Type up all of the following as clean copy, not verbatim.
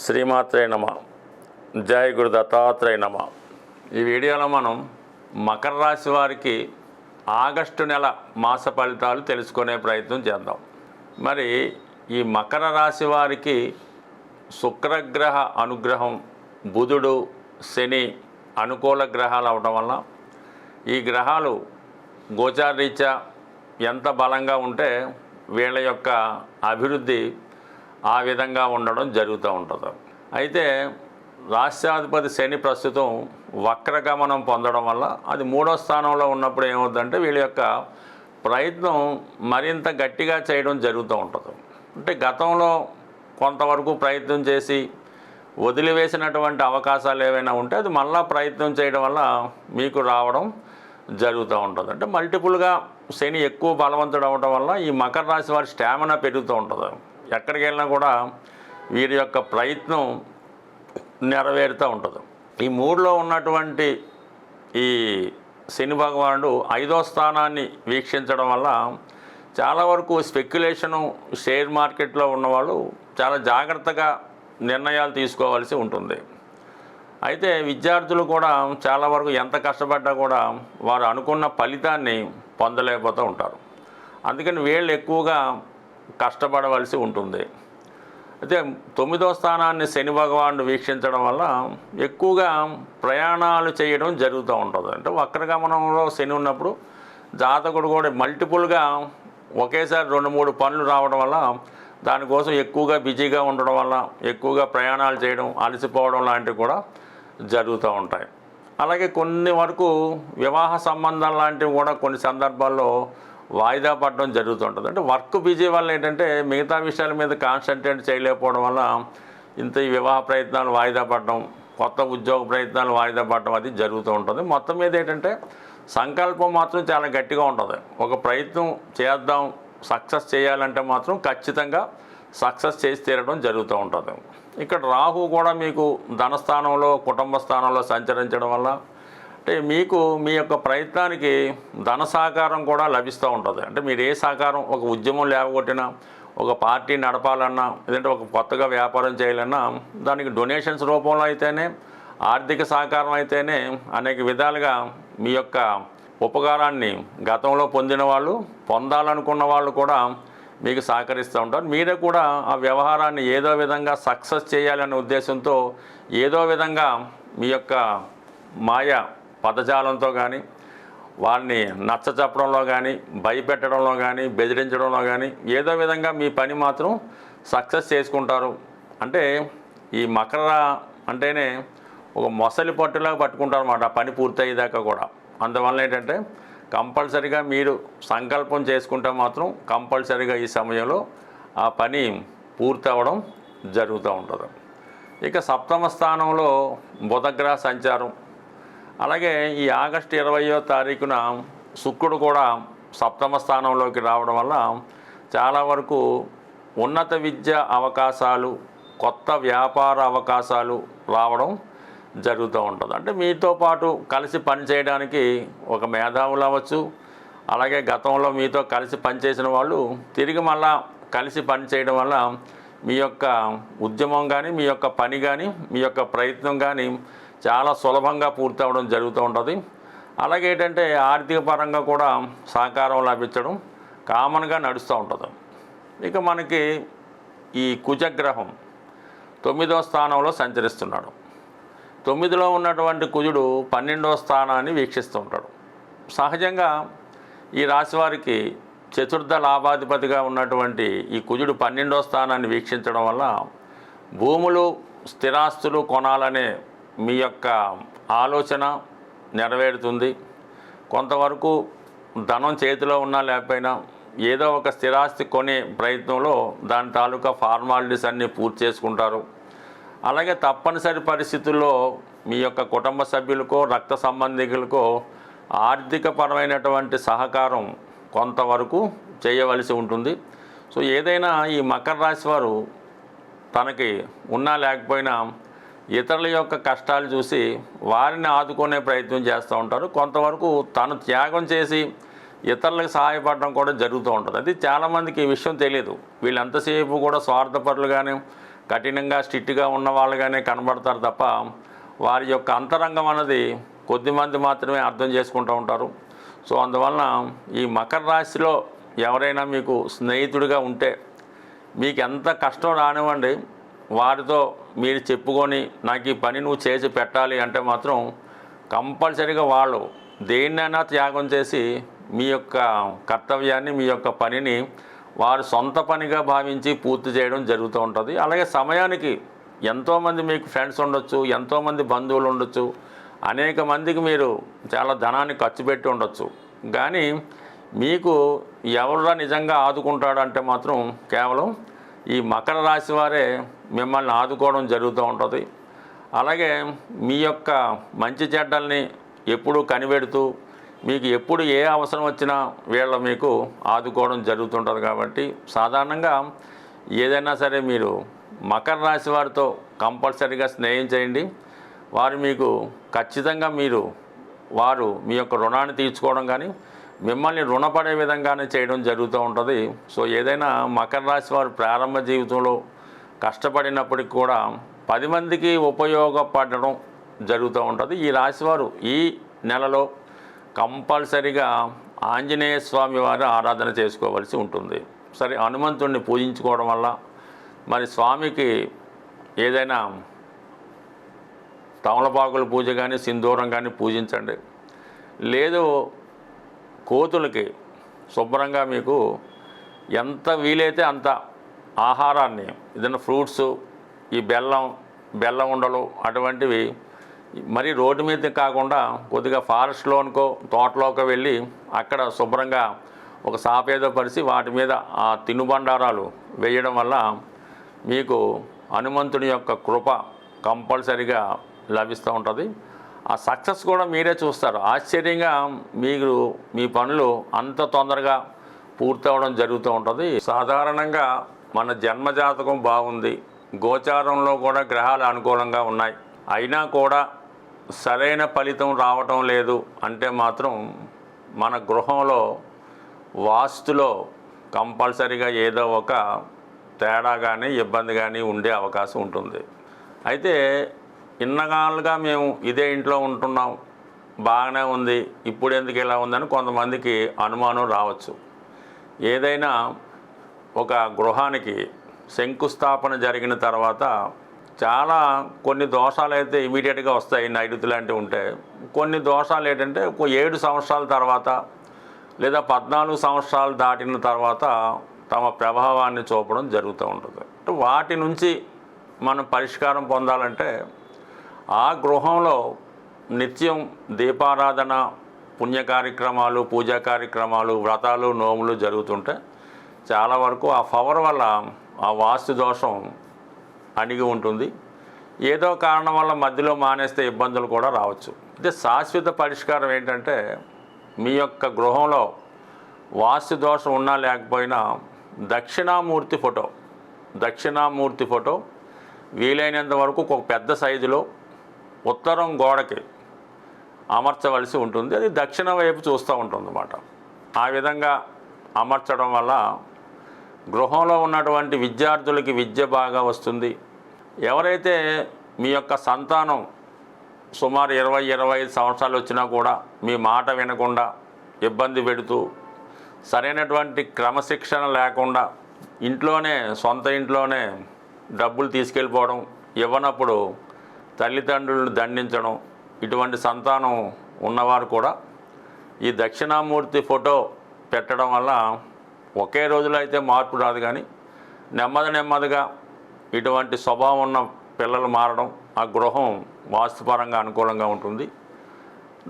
శ్రీమాత్రే నమ. జై గురు దత్తాత్రేయ నమ. ఈ వీడియోలో మనం మకర రాశి వారికి ఆగస్టు నెల మాస ఫలితాలు తెలుసుకునే ప్రయత్నం చేద్దాం. మరి ఈ మకర రాశి వారికి శుక్రగ్రహ అనుగ్రహం, బుధుడు, శని అనుకూల గ్రహాలు అవడం వల్ల ఈ గ్రహాలు గోచారరీత్యా ఎంత బలంగా ఉంటే వీళ్ళ యొక్క అభివృద్ధి ఆ విధంగా ఉండడం జరుగుతూ ఉంటుంది. అయితే రాష్ట్రాధిపతి శని ప్రస్తుతం వక్రగమనం పొందడం వల్ల అది 3వ స్థానంలో ఉన్నప్పుడు ఏమవుతుందంటే వీళ్ళ యొక్క ప్రయత్నం మరింత గట్టిగా చేయడం జరుగుతూ ఉంటుంది. అంటే గతంలో కొంతవరకు ప్రయత్నం చేసి వదిలివేసినటువంటి అవకాశాలు ఏవైనా ఉంటే అది మళ్ళా ప్రయత్నం చేయడం వల్ల మీకు రావడం జరుగుతూ ఉంటుంది. అంటే మల్టిపుల్గా శని ఎక్కువ బలవంతుడు అవడం వల్ల ఈ మకర రాశి వారి స్టామినా పెరుగుతూ ఉంటుంది. ఎక్కడికి వెళ్ళినా కూడా వీరి యొక్క ప్రయత్నం నెరవేరుతూ ఉంటుంది. ఈ 3లో ఉన్నటువంటి ఈ శని భగవానుడు 5వ స్థానాన్ని వీక్షించడం వల్ల చాలా వరకు స్పెక్యులేషను, షేర్ మార్కెట్లో ఉన్నవాళ్ళు చాలా జాగ్రత్తగా నిర్ణయాలు తీసుకోవాల్సి ఉంటుంది. అయితే విద్యార్థులు కూడా చాలా వరకు ఎంత కష్టపడ్డా కూడా వారు అనుకున్న ఫలితాన్ని పొందలేకపోతూ ఉంటారు. అందుకని వీళ్ళు ఎక్కువగా కష్టపడవలసి ఉంటుంది. అయితే 9వ స్థానాన్ని శని భగవానుడు వీక్షించడం వల్ల ఎక్కువగా ప్రయాణాలు చేయడం జరుగుతూ ఉంటుంది. అంటే వక్రగమనంలో శని ఉన్నప్పుడు జాతకుడు కూడా మల్టిపుల్గా ఒకేసారి 2-3 పనులు రావడం వల్ల దానికోసం ఎక్కువగా బిజీగా ఉండడం వల్ల ఎక్కువగా ప్రయాణాలు చేయడం, అలసిపోవడం లాంటివి కూడా జరుగుతూ ఉంటాయి. అలాగే కొన్ని వరకు వివాహ సంబంధాలు లాంటివి కూడా కొన్ని సందర్భాల్లో వాయిదా పడడం జరుగుతుంటుంది. అంటే వర్క్ బిజీ వల్ల ఏంటంటే మిగతా విషయాల మీద కాన్సన్ట్రేట్ చేయలేకపోవడం వల్ల ఇంత ఈ వివాహ ప్రయత్నాలు వాయిదా పడడం, కొత్త ఉద్యోగ ప్రయత్నాలు వాయిదా పడడం అది జరుగుతూ ఉంటుంది. మొత్తం మీద ఏంటంటే సంకల్పం మాత్రం చాలా గట్టిగా ఉంటుంది. ఒక ప్రయత్నం చేద్దాం, సక్సెస్ చేయాలంటే మాత్రం ఖచ్చితంగా సక్సెస్ చేసి తీరడం జరుగుతూ ఉంటుంది. ఇక్కడ రాహు కూడా మీకు ధనస్థానంలో, కుటుంబ స్థానంలో సంచరించడం వల్ల అంటే మీకు మీ యొక్క ప్రయత్నానికి ధన సహకారం కూడా లభిస్తూ ఉంటుంది. అంటే మీరు ఏ సహకారం, ఒక ఉద్యమం లేవగొట్టినా, ఒక పార్టీ నడపాలన్నా, లేదంటే ఒక కొత్తగా వ్యాపారం చేయాలన్నా దానికి డొనేషన్స్ రూపంలో అయితేనే, ఆర్థిక సహకారం అయితేనే అనేక విధాలుగా మీ యొక్క ఉపకారాన్ని గతంలో పొందిన వాళ్ళు, పొందాలనుకున్న వాళ్ళు కూడా మీకు సహకరిస్తూ ఉంటారు. మీరే కూడా ఆ వ్యవహారాన్ని ఏదో విధంగా సక్సెస్ చేయాలనే ఉద్దేశంతో ఏదో విధంగా మీ యొక్క మాయ పదజాలంతో కానీ, వారిని నచ్చచెప్పడంలో కానీ, భయపెట్టడంలో కానీ, బెదిరించడంలో కానీ ఏదో విధంగా మీ పని మాత్రం సక్సెస్ చేసుకుంటారు. అంటే ఈ మకర అంటేనే ఒక మొసలి పట్టులాగా పట్టుకుంటారు అన్నమాట ఆ పని పూర్తయ్యేదాకా కూడా. అందువల్ల ఏంటంటే కంపల్సరీగా మీరు సంకల్పం చేసుకుంటే మాత్రం కంపల్సరీగా ఈ సమయంలో ఆ పని పూర్తి అవ్వడం జరుగుతూ ఉంటుంది. ఇక 7వ స్థానంలో బుధగ్రహ సంచారం, అలాగే ఈ ఆగస్టు 20వ తారీఖున శుక్రుడు కూడా 7వ స్థానంలోకి రావడం వల్ల చాలా వరకు ఉన్నత విద్య అవకాశాలు, కొత్త వ్యాపార అవకాశాలు రావడం జరుగుతూ ఉంటుంది. అంటే మీతో పాటు కలిసి పనిచేయడానికి ఒక మేధావులు అవ్వచ్చు, అలాగే గతంలో మీతో కలిసి పనిచేసిన వాళ్ళు తిరిగి మళ్ళా కలిసి పనిచేయడం వల్ల మీ యొక్క ఉద్యమం కానీ, మీ యొక్క పని కానీ, మీ యొక్క ప్రయత్నం కానీ చాలా సులభంగా పూర్తి అవ్వడం జరుగుతూ ఉంటుంది. అలాగే ఏంటంటే ఆర్థిక పరంగా కూడా సహకారం లభించడం కామన్గా నడుస్తూ ఉంటుంది. ఇక మనకి ఈ కుజగ్రహం 9వ స్థానంలో సంచరిస్తున్నాడు. 9లో ఉన్నటువంటి కుజుడు 12వ స్థానాన్ని వీక్షిస్తూ ఉంటాడు. సహజంగా ఈ రాశి వారికి చతుర్థ లాభాధిపతిగా ఉన్నటువంటి ఈ కుజుడు 12వ స్థానాన్ని వీక్షించడం వల్ల భూములు, స్థిరాస్తులు కొనాలనే మీ యొక్క ఆలోచన నెరవేరుతుంది. కొంతవరకు ధనం చేతిలో ఉన్నా లేకపోయినా ఏదో ఒక స్థిరాస్తి కొనే ప్రయత్నంలో దాని తాలూకా ఫార్మాలిటీస్ అన్నీ పూర్తి చేసుకుంటారు. అలాగే తప్పనిసరి పరిస్థితుల్లో మీ యొక్క కుటుంబ సభ్యులకో, రక్త సంబంధికులకో ఆర్థికపరమైనటువంటి సహకారం కొంతవరకు చేయవలసి ఉంటుంది. సో ఏదైనా ఈ మకర రాశి వారు తనకి ఉన్నా లేకపోయినా ఇతరుల యొక్క కష్టాలు చూసి వారిని ఆదుకునే ప్రయత్నం చేస్తూ ఉంటారు. కొంతవరకు తను త్యాగం చేసి ఇతరులకు సహాయపడడం కూడా జరుగుతూ ఉంటుంది. అది చాలామందికి ఈ విషయం తెలియదు. వీళ్ళంతసేపు కూడా స్వార్థపరులుగానే కఠినంగా స్ట్రిక్ట్గా ఉన్న వాళ్ళుగానే కనబడతారు తప్ప వారి యొక్క అంతరంగం అన్నది కొద్దిమంది మాత్రమే అర్థం చేసుకుంటూ ఉంటారు. సో అందువలన ఈ మకర రాశిలో ఎవరైనా మీకు స్నేహితుడిగా ఉంటే మీకు ఎంత కష్టం రానివ్వండి, వారితో మీరు చెప్పుకొని నాకు ఈ పని నువ్వు చేసి పెట్టాలి అంటే మాత్రం కంపల్సరీగా వాళ్ళు దేన్నైనా త్యాగం చేసి మీ యొక్క కర్తవ్యాన్ని, మీ యొక్క పనిని వారు సొంత పనిగా భావించి పూర్తి చేయడం జరుగుతూ ఉంటుంది. అలాగే సమయానికి ఎంతోమంది మీకు ఫ్రెండ్స్ ఉండొచ్చు, ఎంతోమంది బంధువులు ఉండొచ్చు, అనేక మందికి మీరు చాలా ధనాన్ని ఖర్చు పెట్టి ఉండొచ్చు. కానీ మీకు ఎవరురా నిజంగా ఆదుకుంటాడు అంటే మాత్రం కేవలం ఈ మకర రాశి వారే మిమ్మల్ని ఆదుకోవడం జరుగుతూ ఉంటుంది. అలాగే మీ యొక్క మంచి చెడ్డల్ని ఎప్పుడూ కనిపెడుతూ మీకు ఎప్పుడు ఏ అవసరం వచ్చినా వీళ్ళు మీకు ఆదుకోవడం జరుగుతుంటుంది. కాబట్టి సాధారణంగా ఏదైనా సరే మీరు మకర రాశి వారితో కంపల్సరీగా స్నేహం చేయండి. వారు మీకు ఖచ్చితంగా వారు మీ యొక్క రుణాన్ని తీర్చుకోవడం కానీ మిమ్మల్ని రుణపడే విధంగానే చేయడం జరుగుతూ ఉంటుంది. సో ఏదైనా మకర రాశి వారు ప్రారంభ జీవితంలో కష్టపడినప్పటికి కూడా 10 మందికి ఉపయోగపడడం జరుగుతూ ఉంటుంది. ఈ రాశివారు ఈ నెలలో కంపల్సరిగా ఆంజనేయ స్వామి వారి ఆరాధన చేసుకోవలసి ఉంటుంది. సరే, హనుమంతుడిని పూజించుకోవడం వల్ల మరి స్వామికి ఏదైనా తమలపాకుల పూజ కానీ సింధూరం కానీ పూజించండి. లేదు కోతులకి శుభ్రంగా మీకు ఎంత వీలైతే అంత ఆహారాన్ని, ఏదైనా ఫ్రూట్స్, ఈ బెల్లం ఉండలు అటువంటివి మరి రోడ్డు మీద కాకుండా కొద్దిగా ఫారెస్ట్లోనికో తోటలోకి వెళ్ళి అక్కడ శుభ్రంగా ఒక సాపేదో పరిచి వాటి మీద ఆ తినుబండారాలు వేయడం వల్ల మీకు హనుమంతుని యొక్క కృప కంపల్సరిగా లభిస్తూ ఉంటుంది. ఆ సక్సెస్ కూడా మీరే చూస్తారు. ఆశ్చర్యంగా మీరు మీ పనులు అంత తొందరగా పూర్తవడం జరుగుతూ ఉంటుంది. సాధారణంగా మన జన్మజాతకం బాగుంది, గోచారంలో కూడా గ్రహాలు అనుకూలంగా ఉన్నాయి, అయినా కూడా సరైన ఫలితం రావటం లేదు అంటే మాత్రం మన గృహంలో వాస్తులో కంపల్సరీగా ఏదో ఒక తేడా కానీ ఇబ్బంది కానీ ఉండే అవకాశం ఉంటుంది. అయితే ఇన్నగాలుగా మేము ఇదే ఇంట్లో ఉంటున్నాం, బాగానే ఉంది, ఇప్పుడు ఎందుకు ఇలా ఉందని కొంతమందికి అనుమానం రావచ్చు. ఏదైనా ఒక గృహానికి శంకుస్థాపన జరిగిన తర్వాత చాలా కొన్ని దోషాలు అయితే ఇమీడియట్గా వస్తాయి, నైరుతి లాంటివి ఉంటే. కొన్ని దోషాలు ఏంటంటే 7 సంవత్సరాల తర్వాత లేదా 14 సంవత్సరాలు దాటిన తర్వాత తమ ప్రభావాన్ని చూపడం జరుగుతూ ఉంటుంది. వాటి నుంచి మనం పరిష్కారం పొందాలంటే ఆ గృహంలో నిత్యం దీపారాధన, పుణ్య కార్యక్రమాలు, పూజా కార్యక్రమాలు, వ్రతాలు, నోములు జరుగుతుంటే చాలా వరకు ఆ పవర్ వల్ల ఆ వాస్తు దోషం అణిగి ఉంటుంది. ఏదో కారణం వల్ల మధ్యలో మానేస్తే ఇబ్బందులు కూడా రావచ్చు. అయితే శాశ్వత పరిష్కారం ఏంటంటే మీ యొక్క గృహంలో వాస్తు దోషం ఉన్నా లేకపోయినా దక్షిణామూర్తి ఫోటో వీలైనంత వరకు ఒక పెద్ద సైజులో ఉత్తరం గోడకి అమర్చవలసి ఉంటుంది. అది దక్షిణ వైపు చూస్తూ ఉంటుంది అన్నమాట. ఆ విధంగా అమర్చడం వల్ల గృహంలో ఉన్నటువంటి విద్యార్థులకి విద్య బాగా వస్తుంది. ఎవరైతే మీ యొక్క సంతానం సుమారు 20-25 సంవత్సరాలు వచ్చినా కూడా మీ మాట వినకుండా ఇబ్బంది పెడుతూ సరైనటువంటి క్రమశిక్షణ లేకుండా సొంత ఇంట్లోనే డబ్బులు తీసుకెళ్ళిపోవడం, ఇవ్వనప్పుడు తల్లిదండ్రులను దండించడం, ఇటువంటి సంతానం ఉన్నవారు కూడా ఈ దక్షిణామూర్తి ఫోటో పెట్టడం వల్ల ఒకే రోజులో అయితే మార్పు రాదు, కానీ నెమ్మదిగా ఇటువంటి స్వభావం ఉన్న పిల్లలు మారడం, ఆ గృహం వాస్తుపరంగా అనుకూలంగా ఉంటుంది.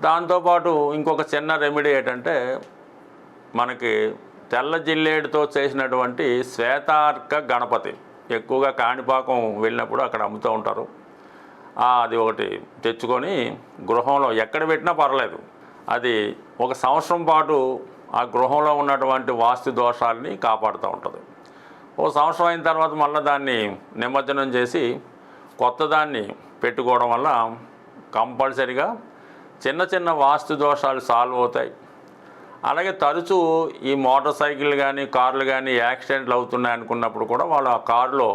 దాంతోపాటు ఇంకొక చిన్న రెమెడీ ఏంటంటే మనకి తెల్ల జిల్లేడుతో చేసినటువంటి శ్వేతార్క గణపతి ఎక్కువగా కాణిపాకం వెళ్ళినప్పుడు అక్కడ అమ్ముతూ ఉంటారు. అది ఒకటి తెచ్చుకొని గృహంలో ఎక్కడ పెట్టినా పర్లేదు, అది 1 సంవత్సరం పాటు ఆ గృహంలో ఉన్నటువంటి వాస్తు దోషాలని కాపాడుతూ ఉంటుంది. 1 సంవత్సరం అయిన తర్వాత మళ్ళీ దాన్ని నిమజ్జనం చేసి కొత్త దాన్ని పెట్టుకోవడం వల్ల కంపల్సరిగా చిన్న వాస్తు దోషాలు సాల్వ్ అవుతాయి. అలాగే తరచూ ఈ మోటార్ సైకిల్ కానీ కార్లు కానీ యాక్సిడెంట్లు అవుతున్నాయి అనుకున్నప్పుడు కూడా వాళ్ళు ఆ కారులో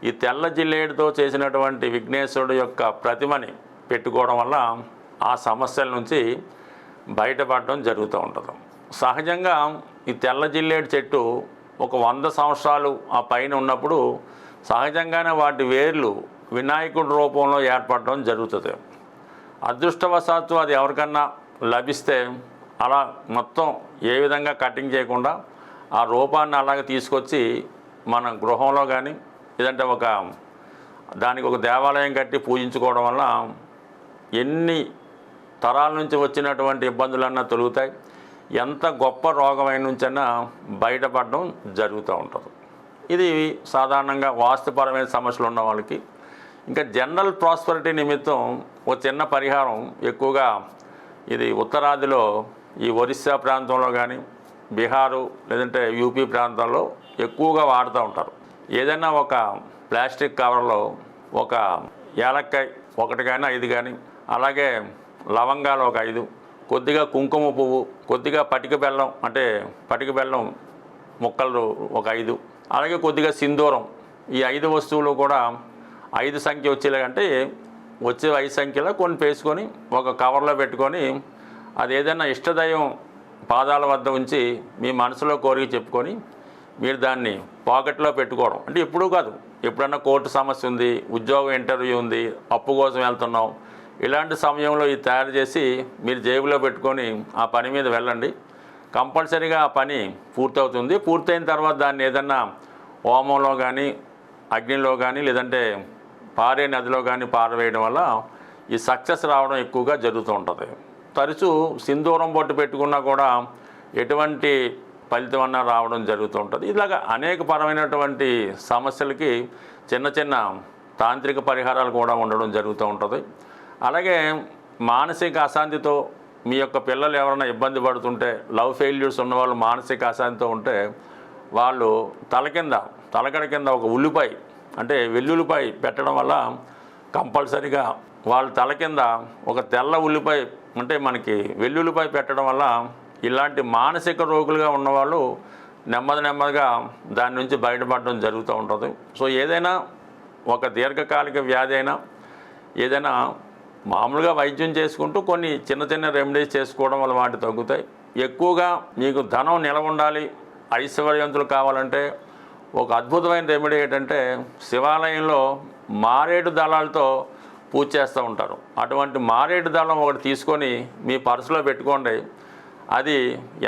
ఈ తెల్ల జిల్లేడుతో చేసినటువంటి విఘ్నేశ్వరుడు యొక్క ప్రతిమని పెట్టుకోవడం వల్ల ఆ సమస్యల నుంచి బయటపడడం జరుగుతూ ఉంటుంది. సహజంగా ఈ తెల్ల జిల్లేడు చెట్టు ఒక 100 సంవత్సరాలు ఆ పైన ఉన్నప్పుడు సహజంగానే వాటి వేర్లు వినాయకుడి రూపంలో ఏర్పడడం జరుగుతుంది. అదృష్టవశాత్తు అది ఎవరికన్నా లభిస్తే అలా మొత్తం ఏ విధంగా కటింగ్ చేయకుండా ఆ రూపాన్ని అలాగే తీసుకొచ్చి మన గృహంలో కానీ లేదంటే దానికి ఒక దేవాలయం కట్టి పూజించుకోవడం వల్ల ఎన్ని తరాల నుంచి వచ్చినటువంటి ఇబ్బందులన్నా తొలుగుతాయి. ఎంత గొప్ప రోగమైన నుంచైనా బయటపడడం జరుగుతూ ఉంటుంది. ఇది సాధారణంగా వాస్తుపరమైన సమస్యలు ఉన్న వాళ్ళకి. ఇంకా జనరల్ ప్రాస్పరిటీ నిమిత్తం ఒక చిన్న పరిహారం ఎక్కువగా ఇది ఉత్తరాదిలో ఈ ఒరిస్సా ప్రాంతంలో కానీ బీహారు లేదంటే యూపీ ప్రాంతాల్లో ఎక్కువగా వాడుతూ ఉంటారు. ఏదైనా ఒక ప్లాస్టిక్ కవర్లో ఒక యాలక్కాయ 1 కానీ 5 కానీ, అలాగే లవంగాలు ఒక 5, కొద్దిగా కుంకుమ పువ్వు, కొద్దిగా పటిక బెల్లం అంటే పటిక బెల్లం ముక్కలు ఒక 5, అలాగే కొద్దిగా సింధూరం, ఈ 5 వస్తువులు కూడా 5 సంఖ్య వచ్చేలాగంటే వచ్చే 5 సంఖ్యలో కొన్ని వేసుకొని ఒక కవర్లో పెట్టుకొని అది ఏదైనా ఇష్టదైవం పాదాల వద్ద ఉంచి మీ మనసులో కోరిక చెప్పుకొని మీరు దాన్ని పాకెట్లో పెట్టుకోవడం. అంటే ఎప్పుడూ కాదు, ఎప్పుడన్నా కోర్టు సమస్య ఉంది, ఉద్యోగం ఇంటర్వ్యూ ఉంది, అప్పు కోసం వెళ్తున్నాం, ఇలాంటి సమయంలో ఇది తయారు చేసి మీరు జేబులో పెట్టుకొని ఆ పని మీద వెళ్ళండి. కంపల్సరీగా ఆ పని పూర్తవుతుంది. పూర్తయిన తర్వాత దాన్ని ఏదన్నా హోమంలో కానీ అగ్నిలో కానీ లేదంటే పారే నదిలో కానీ పారవేయడం వల్ల ఈ సక్సెస్ రావడం ఎక్కువగా జరుగుతూ ఉంటుంది. తరచూ సింధూరం బొట్టు పెట్టుకున్నా కూడా ఎటువంటి ఫలితం అన్నా రావడం జరుగుతూ ఉంటుంది. ఇలాగ అనేక పరమైనటువంటి సమస్యలకి చిన్న చిన్న తాంత్రిక పరిహారాలు కూడా ఉండడం జరుగుతూ ఉంటుంది. అలాగే మానసిక అశాంతితో మీ యొక్క పిల్లలు ఎవరైనా ఇబ్బంది పడుతుంటే, లవ్ ఫెయిల్యూర్స్ ఉన్నవాళ్ళు మానసిక అశాంతితో ఉంటే వాళ్ళు తలకడ కింద ఒక ఉల్లిపాయ అంటే వెల్లుల్లిపాయ పెట్టడం వల్ల కంపల్సరీగా వాళ్ళ తల కింద ఒక తెల్ల ఉల్లిపాయ అంటే మనకి వెల్లుల్లిపాయ పెట్టడం వల్ల ఇలాంటి మానసిక రోగులుగా ఉన్నవాళ్ళు నెమ్మదిగా దాని నుంచి బయటపడడం జరుగుతూ ఉంటుంది. సో ఏదైనా ఒక దీర్ఘకాలిక వ్యాధి అయినా ఏదైనా మామూలుగా వైద్యం చేసుకుంటూ కొన్ని చిన్న చిన్న రెమెడీస్ చేసుకోవడం వల్ల వాటి తగ్గుతాయి. ఎక్కువగా మీకు ధనం నిలవ ఉండాలి, ఐశ్వర్యవంతులు కావాలంటే ఒక అద్భుతమైన రెమెడీ ఏంటంటే శివాలయంలో మారేడు దళాలతో పూజ చేస్తూ ఉంటారు. అటువంటి మారేడు దళం ఒకటి తీసుకొని మీ పర్సులో పెట్టుకోండి. అది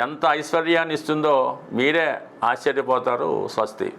ఎంత ఐశ్వర్యాన్ని ఇస్తుందో మీరే ఆశ్చర్యపోతారు. స్వస్తి.